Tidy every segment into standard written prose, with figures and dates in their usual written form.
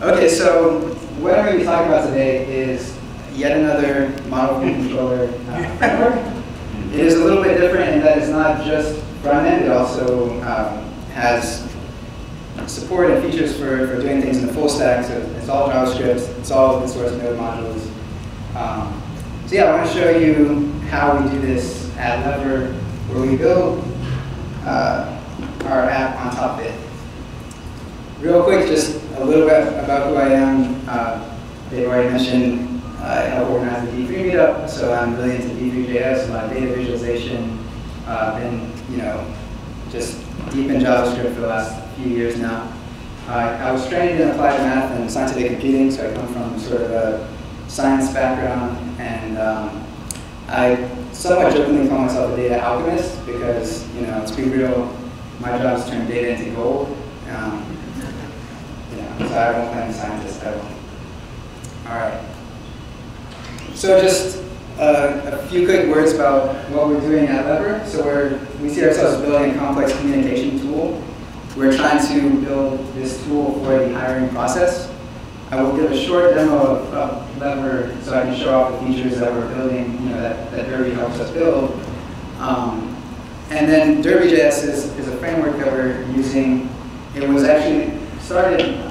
Okay, so what I'm going to be talking about today is yet another model view controller framework. It is a little bit different in that it's not just front end, it also has support and features for doing things in the full stack. So it's all JavaScript, it's all open source node modules. So yeah, I want to show you how we do this at Lever, where we build our app on top of it. Real quick, just a little bit about who I am. They've already mentioned I help organize the D3 meetup, so I'm really into DerbyJS, a lot of data visualization. Been, just deep in JavaScript for the last few years now. I was trained in applied math and scientific computing, so I come from sort of a science background, and I somewhat jokingly call myself a data alchemist because, let's be real, my job is to turn data into gold. So I won't claim scientist, I won't. All right. So just a few quick words about what we're doing at Lever. So we see ourselves building a complex communication tool. We're trying to build this tool for the hiring process. I will give a short demo of Lever so I can show off the features that we're building, that Derby helps us build. And then DerbyJS is a framework that we're using. It was actually started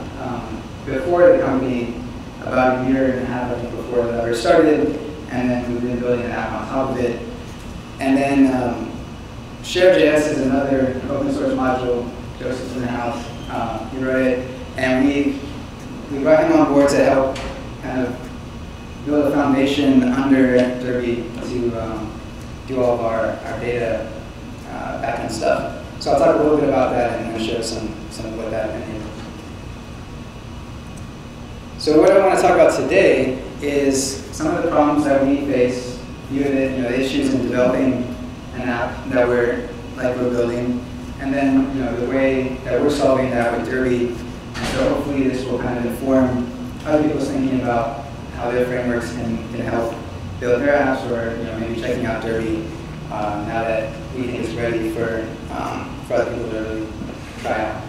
before the company, about a year and a half, I think, before Lever started, and then we've been building an app on top of it. And then Share.js is another open source module. Joseph's in the house. He wrote it, and we brought him on board to help kind of build a foundation under Derby to do all of our data backend stuff. So I'll talk a little bit about that and show some of what that enables. So what I want to talk about today is some of the problems that we face, the issues in developing an app that we're building, and then the way that we're solving that with Derby. And so hopefully this will kind of inform other people's thinking about how their frameworks can help build their apps, or maybe checking out Derby now that we think it's ready for other people to really try out.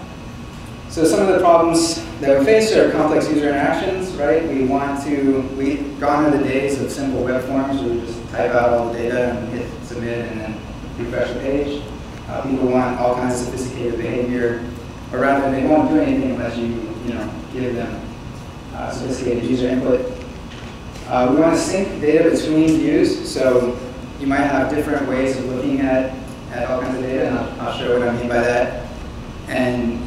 So some of the problems that we face are complex user interactions, right? We've gone to the days of simple web forms where we just type out all the data and hit submit and then refresh the page. People want all kinds of sophisticated behavior around them. They won't do anything unless you give them sophisticated user input. We want to sync data between views, so you might have different ways of looking at all kinds of data, and I'll show what I mean by that. And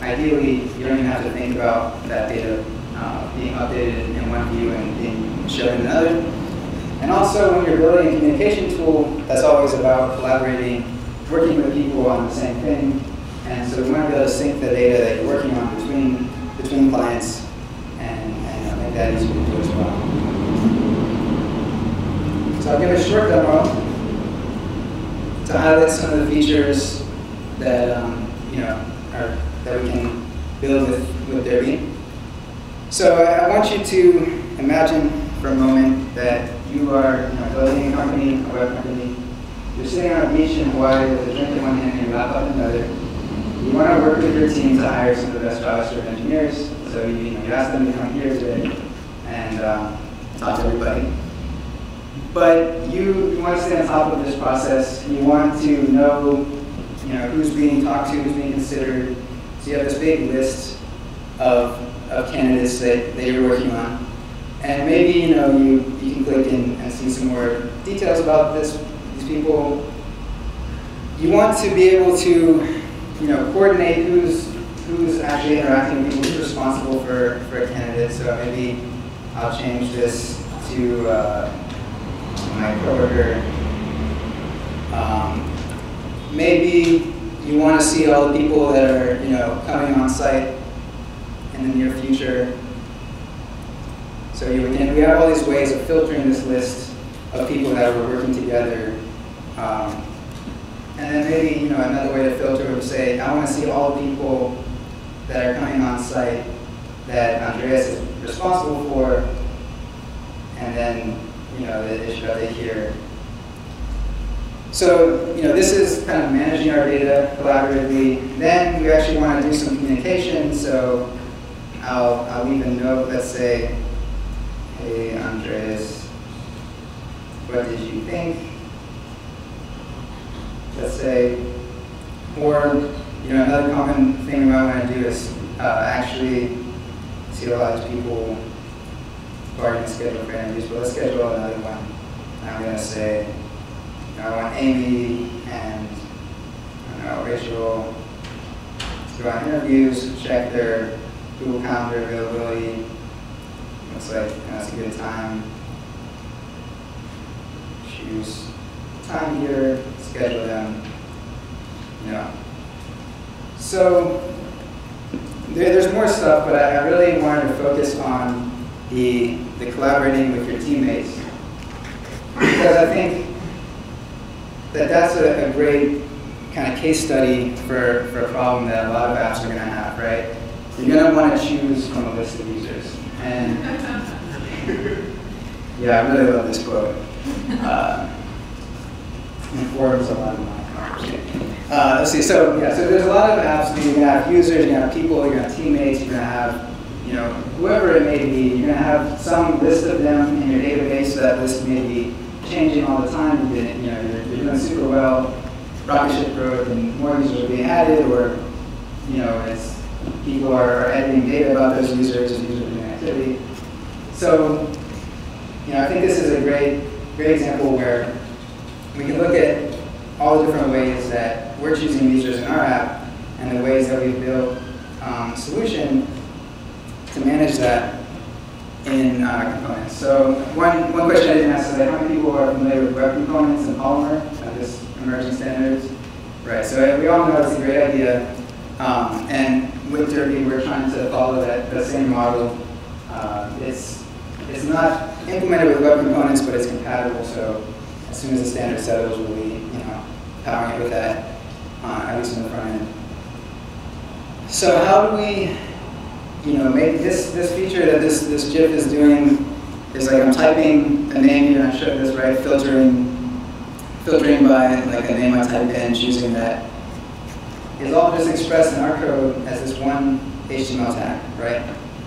ideally, you don't even have to think about that data being updated in one view and being shown in another. And also, when you're building a communication tool, that's always about collaborating, working with people on the same thing. And so we want to be able to sync the data that you're working on between clients and make that easier to do as well. So I'll give a short demo to highlight some of the features that that we can build with Derby. So I want you to imagine for a moment that you are building a company, a web company. You're sitting on a beach in Hawaii with a drink in one hand and your laptop in another. You want to work with your team to hire some of the best JavaScript engineers. So you ask them to come here today and talk to everybody. But you want to stay on top of this process. You want to know who's being talked to, who's being considered. So you have this big list of candidates that you're working on. And maybe you can click in and see some more details about these people. You want to be able to coordinate who's actually interacting with people, who's responsible for a candidate. So maybe I'll change this to my coworker. Maybe you want to see all the people that are coming on site in the near future. So we have all these ways of filtering this list of people that we're working together. And then maybe another way to filter would say, I want to see all the people that are coming on site that Andreas is responsible for, and then the issue update here. So this is kind of managing our data collaboratively. Then we actually want to do some communication. So I'll leave a note, let's say, hey Andreas, what did you think? Let's say, or another common thing we might want to do is actually see a lot of people who are going to schedule for interviews, but let's schedule another one. And I'm going to say, I want Amy and Rachel to go on interviews, check their Google Calendar availability. Looks like that's a good time. Choose time here, schedule them. So there's more stuff, but I really wanted to focus on the collaborating with your teammates, because I think that's a great kind of case study for a problem that a lot of apps are going to have, right? You're going to want to choose from a list of users. And yeah, I really love this quote. Informs a lot of my conversation. Let's see, so there's a lot of apps that you're going to have users, you're going to have people, you're going to have teammates, you're going to have whoever it may be. You're going to have some list of them in your database, so that list may be changing all the time. You're doing super well, rocket ship growth, and more users are being added, or as people are editing data about those users and users doing activity. So I think this is a great example where we can look at all the different ways that we're choosing users in our app and the ways that we've built a solution to manage that in components. So one question I didn't ask is, how many people are familiar with web components and Polymer, this emerging standards? Right, so we all know it's a great idea. And with Derby, we're trying to follow that same model. It's not implemented with web components, but it's compatible. So as soon as the standard settles, we'll be powering it with that, at least in the front end. So how do we make this feature that this GIF is doing is like I'm typing a name here, and I showed this, right? Filtering by like a name I type in, choosing that, is all just expressed in our code as this one HTML tag, right?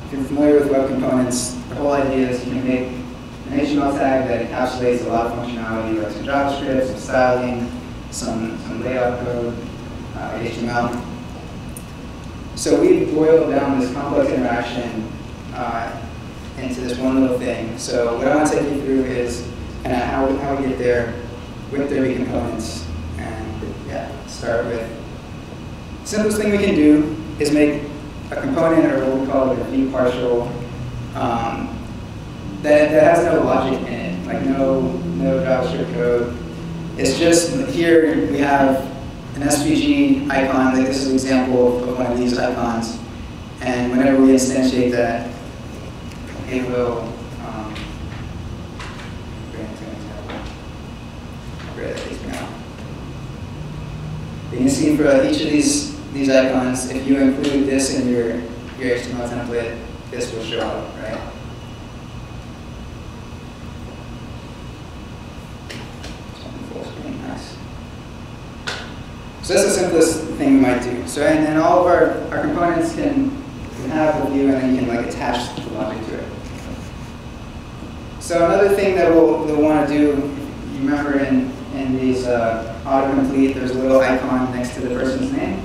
If you're familiar with web components, the whole idea is you can make an HTML tag that encapsulates a lot of functionality, like some JavaScript, some styling, some layout code, HTML. So we boiled down this complex interaction into this one little thing. So what I want to take you through is kind of how we get there with Derby components. And yeah, start with the simplest thing we can do is make a component, or what we call a view partial, that has no logic in it, like no JavaScript code. It's just here we have an SVG icon. Like this is an example of one of these icons, and whenever we instantiate that, it will bring it to an example. That takes me out. You can see for each of these icons, if you include this in your HTML template, this will show up, right? Full screen, nice. So that's the simplest thing we might do. So and all of our components can have a view, and then you can like attach the logic to it. So another thing that we'll want to do, you remember in these autocomplete, there's a little icon next to the person's name.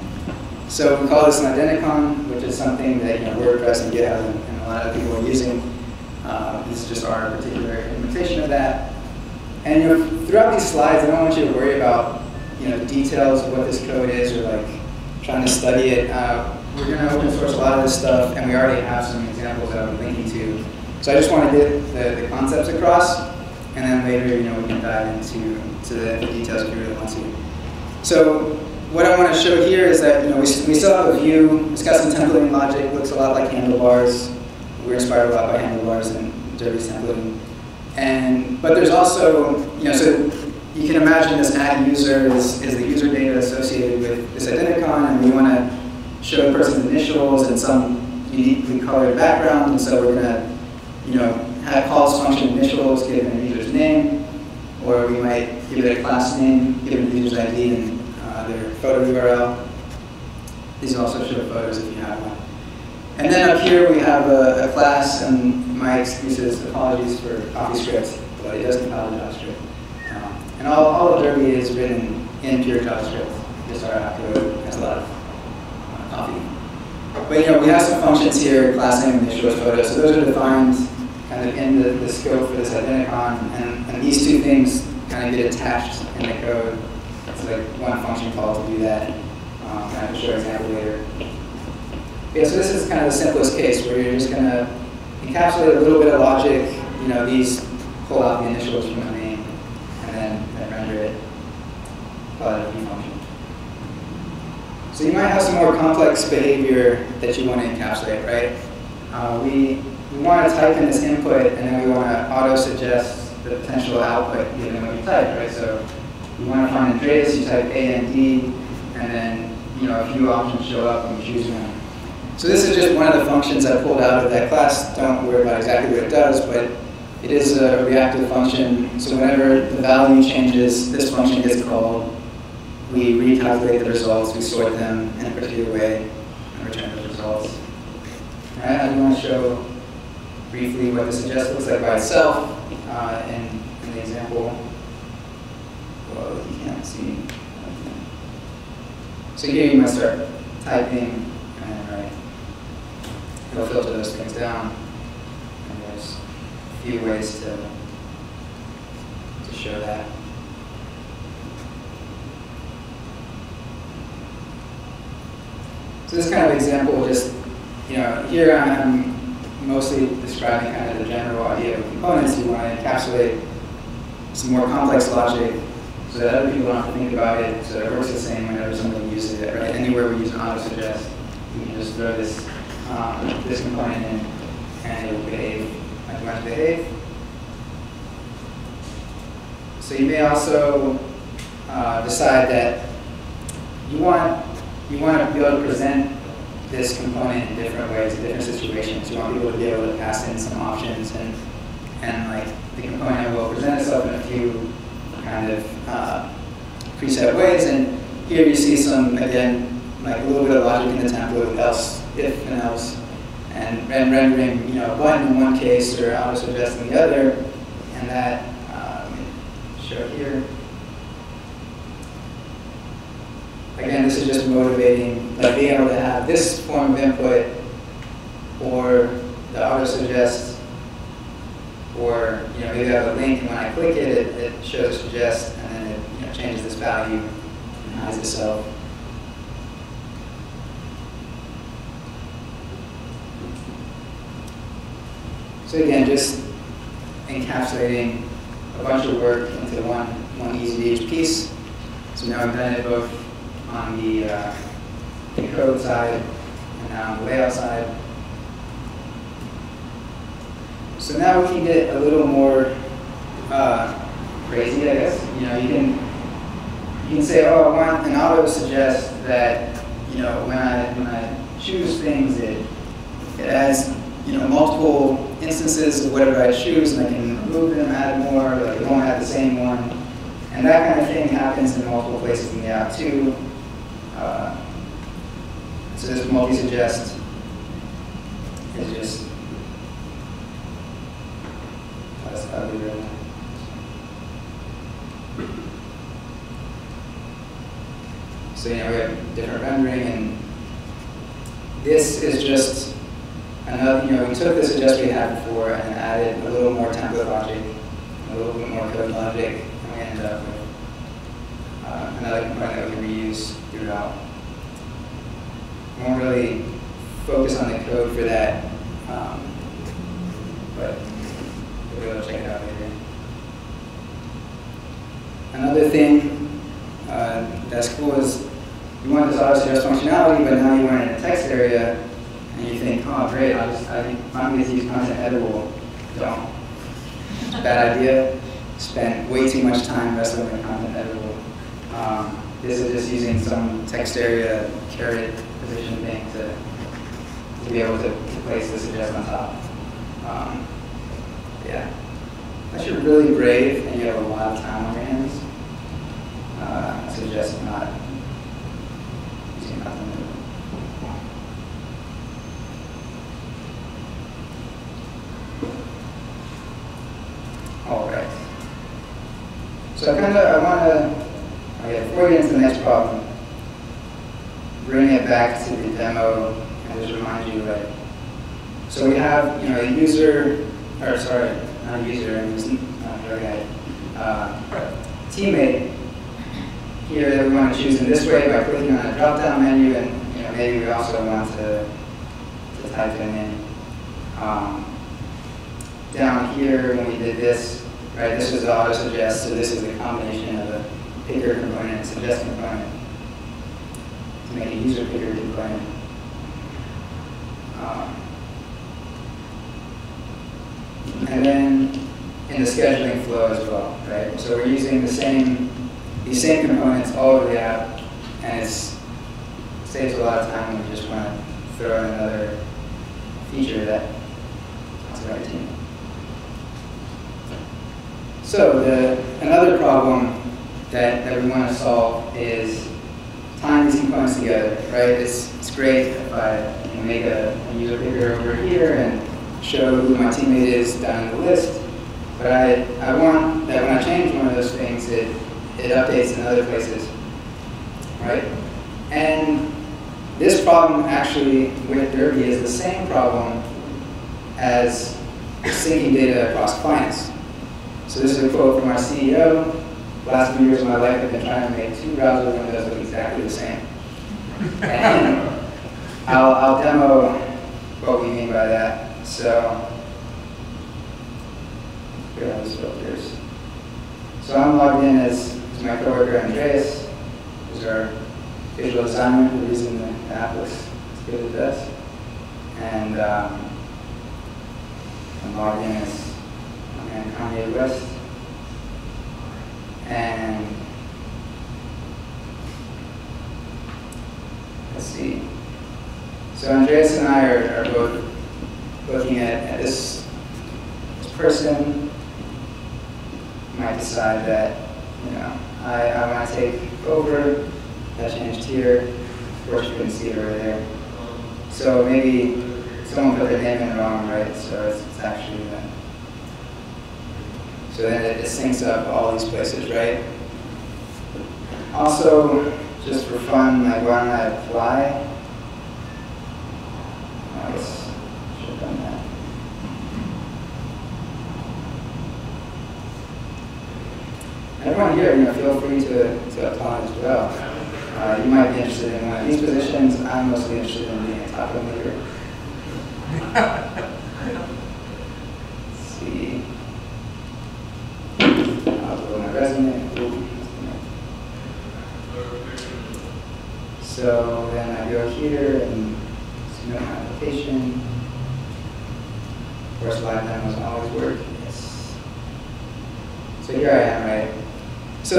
So we call this an identicon, which is something that WordPress and GitHub and a lot of people are using. This is just our particular implementation of that. And throughout these slides, I don't want you to worry about the details of what this code is, or like trying to study it. We're going to open source a lot of this stuff, and we already have some examples that I'm linking to. So I just want to get the concepts across, and then later we can dive into the details if you really want to. So what I want to show here is that we still have a view. It's got some templating logic. Looks a lot like handlebars. We're inspired a lot by handlebars and Derby's templating. But there's also so you can imagine this add user is the user data associated with this identicon, and we want to show the person's initials and some uniquely colored background. And so we're going to have calls function initials given a user's name, or we might give it a class name given the user's ID and their photo URL. These also show photos if you have one. And then up here we have a class, and my excuses, apologies for CoffeeScript, but it does compile to JavaScript. And all of Derby is written in pure JavaScript. Just our app code has a lot of coffee. But we have some functions here, class name, initials, photos. So those are defined kind of in the scope for this identicon, and these two things kind of get attached in the code. It's like one function call to do that. Kind of show an example later. Yeah, so this is kind of the simplest case where you're just going to encapsulate a little bit of logic. These pull out the initials from the name, and then render it. Call it a view function. So you might have some more complex behavior that you want to encapsulate, right? We want to type in this input, and then we want to auto-suggest the potential output given what you type, right? So you want to find Andreas, you type A and D, and then a few options show up and you choose one. So this is just one of the functions I pulled out of that class. Don't worry about exactly what it does, but it is a reactive function. So whenever the value changes, this function gets called. We recalculate the results, we sort them in a particular way, and return those results. All right, I want to show briefly what the suggest looks like by itself in the example. Whoa, you can't see. So here you might start typing, and then it'll filter those things down. And there's a few ways to show that. So this kind of example, just here I'm mostly describing kind of the general idea of components. You want to encapsulate some more complex logic so that other people don't have to think about it, so that it works the same whenever somebody uses it, right? Anywhere we use an auto-suggest, you can just throw this this component in, and it will behave like you want to behave. So you may also decide that you want to be able to present this component in different ways, in different situations. You want people to be able to pass in some options, and like the component will present itself in a few kind of preset ways. And here you see some, again, like a little bit of logic in the template, else, if, and else, and rendering a button in one case or auto-suggest in the other, and that let me show here. Again, this is just motivating, like being able to have this form of input, or the auto-suggest, or maybe I have a link, and when I click it, it shows suggest, and then it changes this value and hides itself. So again, just encapsulating a bunch of work into one easy-to-use piece. So now I've done it both on the code side and now on the layout side. So now we can get a little more crazy, I guess. You can say, oh, I want an auto-suggest that when I choose things, it adds multiple instances of whatever I choose, and I can remove them, add more, like it won't have the same one. And that kind of thing happens in multiple places in the app too. So this multi-suggest is just, that's ugly right now. So we have different rendering, and this is just another, we took the suggest we had before and added a little more template logic, a little bit more code logic, and we ended up with another component that we can reuse throughout. We won't really focus on the code for that, but we'll be able to check it out later. Another thing that's cool is you want this auto-suggest functionality, but now you want it in a text area, and you think, oh great, I'm going to use content editable. Don't. Bad idea. Spent way too much time wrestling with content editable. This is just using some text area caret position thing to be able to place the suggest on top. Yeah. Unless you're really brave and you have a lot of time on your hands, I suggest not using nothing. So I want to, before we get into the next problem, bring it back to the demo and just remind you, like, so we have, a user, or sorry, not a user, I'm just teammate here that we want to choose in this way by clicking on a drop-down menu, and maybe we also want to type it in. Down here, when we did this, right, this was the auto-suggest, so this is the combination of a picker component and suggest component to make a user picker component. And then in the scheduling flow as well, right? So we're using these same components all over the app, and it saves a lot of time when we just want to throw in another feature that talks about our team. So another problem that we want to solve is tying these components together, right? It's great if I make a user picker over here and show who my teammate is down the list, but I want that when I change one of those things, it updates in other places, right? And this problem actually with Derby is the same problem as syncing data across clients. So this is a quote from our CEO. Last few years of my life, I've been trying to make 2 browser windows look exactly the same. And I'll demo what we mean by that. So here are those filters. So I'm logged in as my coworker Andreas, who's our visual designer. We're using the app looks as good as it does. And I'm logged in as Kanye West. And let's see. So Andreas and I are both looking at this person. Might decide that, I want to take over. That changed here. Of course, you couldn't see it over there. So maybe someone put their name in wrong, right? So it's actually that. So then it syncs up all these places, right? Also, just for fun, like why don't I apply? I guess I should have done that. Everyone here, feel free to apply as well. You might be interested in one of these positions. I'm mostly interested in being a taco maker. Let's see. I'll go my resume. So then I go here and submit my application. Of course, live demos always work. Yes. So here I am, right? So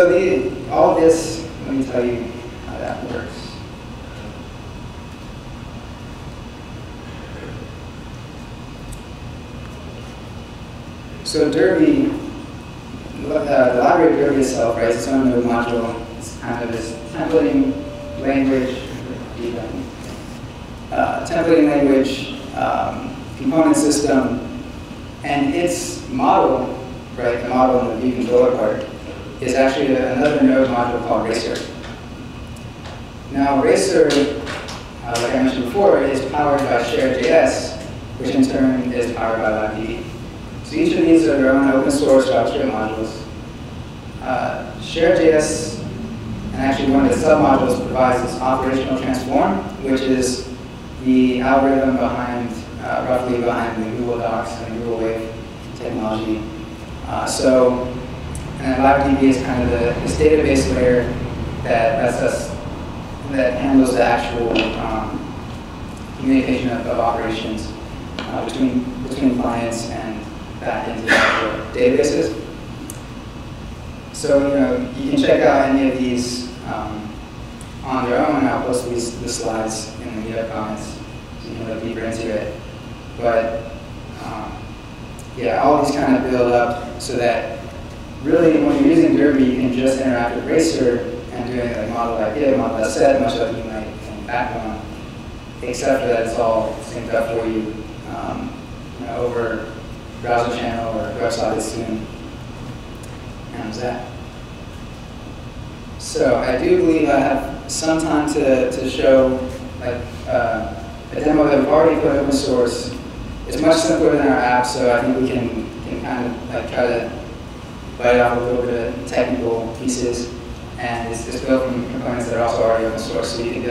all this, let me tell you how that works. So Derby, the library of Derby itself, right, is its own node module. It's kind of this templating language, component system, and its model, right, the model in the view controller part, is actually another node module called Racer. Now Racer, like I mentioned before, is powered by shared.js, which in turn is powered by LiveDB. So each of these are their own open source JavaScript modules. Shared.js, and actually one of the submodules, provides this operational transform, which is the algorithm roughly behind the Google Docs and Google Wave technology. And then LiveDB is kind of this database layer that handles the actual communication of operations between clients and back into the actual databases. So you can check out any of these on their own. I'll post the slides in the meetup comments so you can look deeper into it. But yeah, all these kind of build up so that really when you're using Derby, you can just interact with Racer and doing like model.get, model.set, much like you might in Backbone, except for that it's all synced up for you over browser channel or WebSocket soon. And that. So I do believe I have some time to show like a demo that we've already put open source. It's much simpler than our app, so I think we can kind of like try to bite off a little bit of technical pieces. And it's built from components that are also already open source, so you can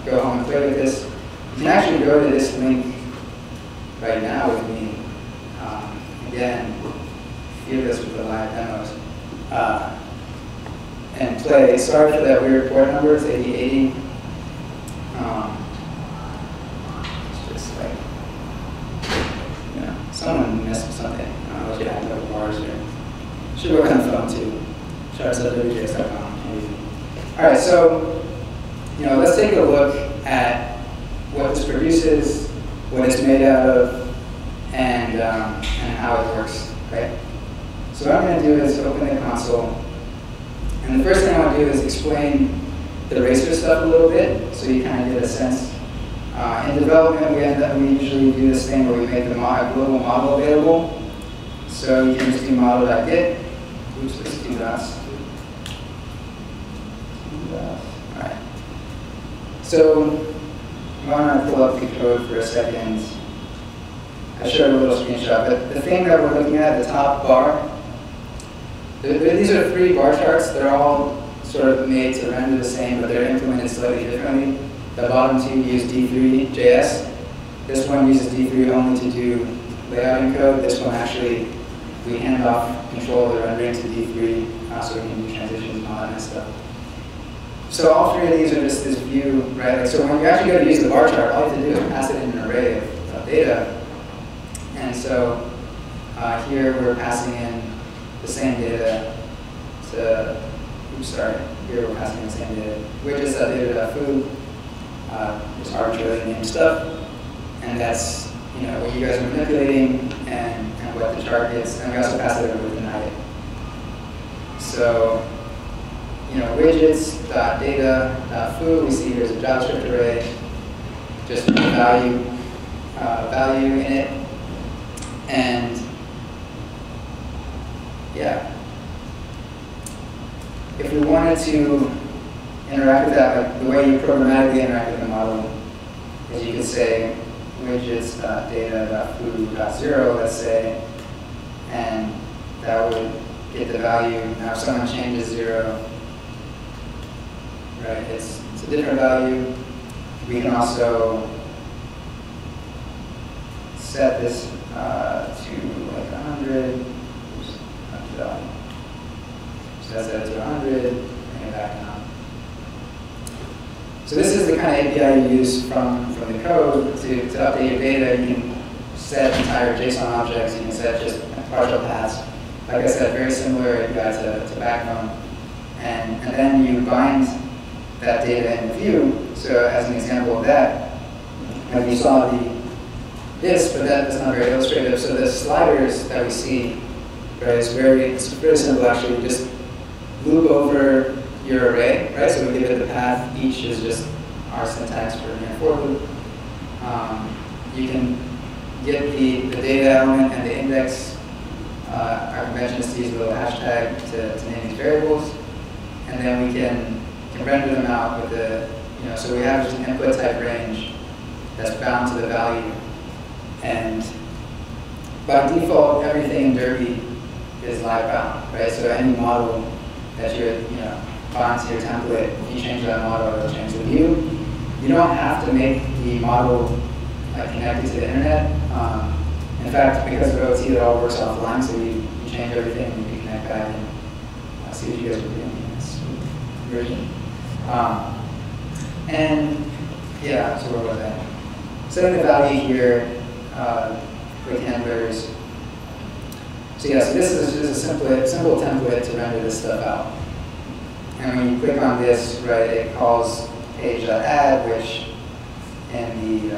go home and play with this. You can actually go to this link right now with me. Again, fearless with the live demos. And play. Sorry for that weird port number, it's 8080. It's just like, someone messed with something. I don't know what you have to have bars here. Should work on the phone too. DerbyJS.com. All right, so let's take a look at what this produces, what it's made out of, and how it works. Okay. So what I'm going to do is open the console, and the first thing I want to do is explain the racer stuff a little bit, so you kind of get a sense. In development, we usually do this thing where we make the global model available. So you can just do model.get. Oops, let's do that. All right. So I want to pull up the code for a second. I showed a little screenshot, but the thing that we're looking at, the top bar, these are 3 bar charts. They're all sort of made to render the same, but they're implemented slightly differently. The bottom 2 use D3.js. This one uses D3 only to do layouting code. This one actually, we hand off control of the rendering to D3, so we can do transitions and all that kind of stuff. So all 3 of these are just this view, right? Like, so when you actually go to use the bar chart, all you have to do is pass it in an array of data. And so here we're passing in the same data to, here we're passing in the same data. Widgets.data.food, just arbitrarily named stuff. And that's what you guys are manipulating and what the chart gets. And we also pass it over with an height. So widgets.data.food, we see here's a JavaScript array, just value in it. And yeah, if we wanted to interact with that, like the way you programmatically interact with the model is you could say widgets.data.food.0, let's say, and that would get the value. Now if someone changes 0, right, it's a different value. We can also set this to like 100. Oops, so that's set to 100, bring it back down. So this is the kind of API you use from the code to update your data. You can set entire JSON objects. You can set just partial paths. Like I said, very similar API to Backbone. And then you bind that data in the view. So as an example of that, and we saw this, but that's not very illustrative. So the sliders that we see, right, it's very simple actually. Just loop over your array, right? So we give it the path. Each is just our syntax for for loop. You can get the data element and the index. Our convention is to use a little hashtag to name these variables, and then we can render them out with the so we have just an input type range that's bound to the value. And by default, everything in Derby is live bound, right? So any model that you're bound to your template, if you change that model, it'll change the view. You don't have to make the model connected to the internet. In fact, because of OT, it all works offline, so you change everything and you connect back and see what you guys are doing in this version. And yeah, so where was that? Setting the value here, quick handlers. So yeah, so this is just a simple template to render this stuff out. And when you click on this, right, it calls page.add, which in the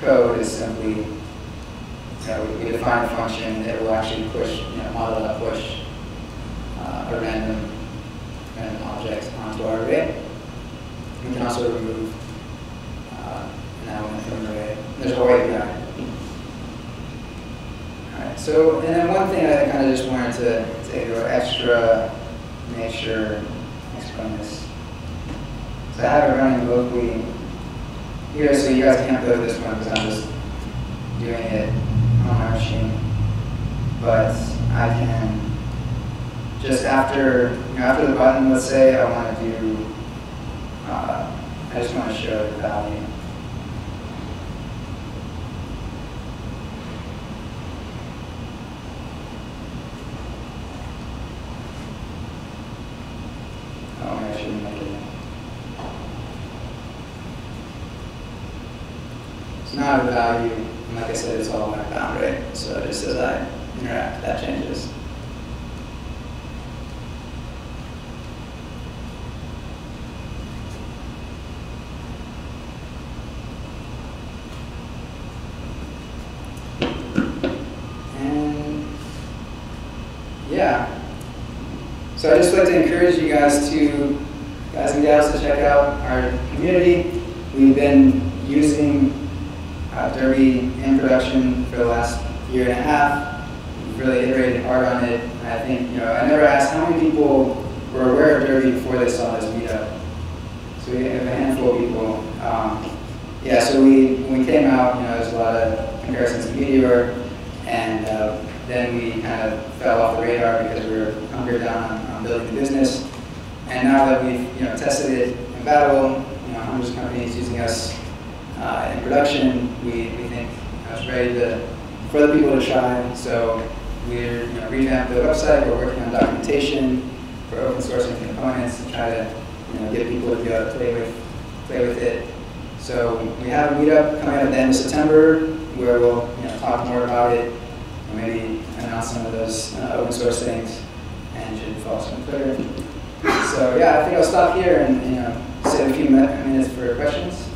code is simply, we define a function that will actually push, model.push a random object onto our array. We can also remove an element from the array. There's a whole API. All right. So, and then one thing I kind of just wanted to take a little extra make sure I explain this. So I have it running locally here, so you guys can't build this one because I'm just doing it on my machine. But I can just after the button, let's say I want to do, I just want to show the value. Oh, maybe I shouldn't make it. So now the value, and like I said, it's all back bound, right? So just as I interact, that changes. And yeah. So I just like to encourage you guys and gals to check out our community. We've been using Derby in production for the last year and a half. We've really iterated hard on it. And I think, I never asked how many people were aware of Derby before they saw this meetup. So we have a handful of people. Yeah, so when we came out, there's a lot of comparisons to Meteor, and then we kind of fell off the radar because we were hunkered down on building the business. And now that we've tested it in battle, hundreds of companies using us in production, we think it's ready for the people to try. So we're revamped the website. We're working on documentation for open sourcing components to try to get people to be able to play with it. So we have a meetup coming up at the end of September where we'll talk more about it and maybe announce some of those open source things, and you should follow us on Twitter. So yeah, I think I'll stop here and save a few minutes for questions.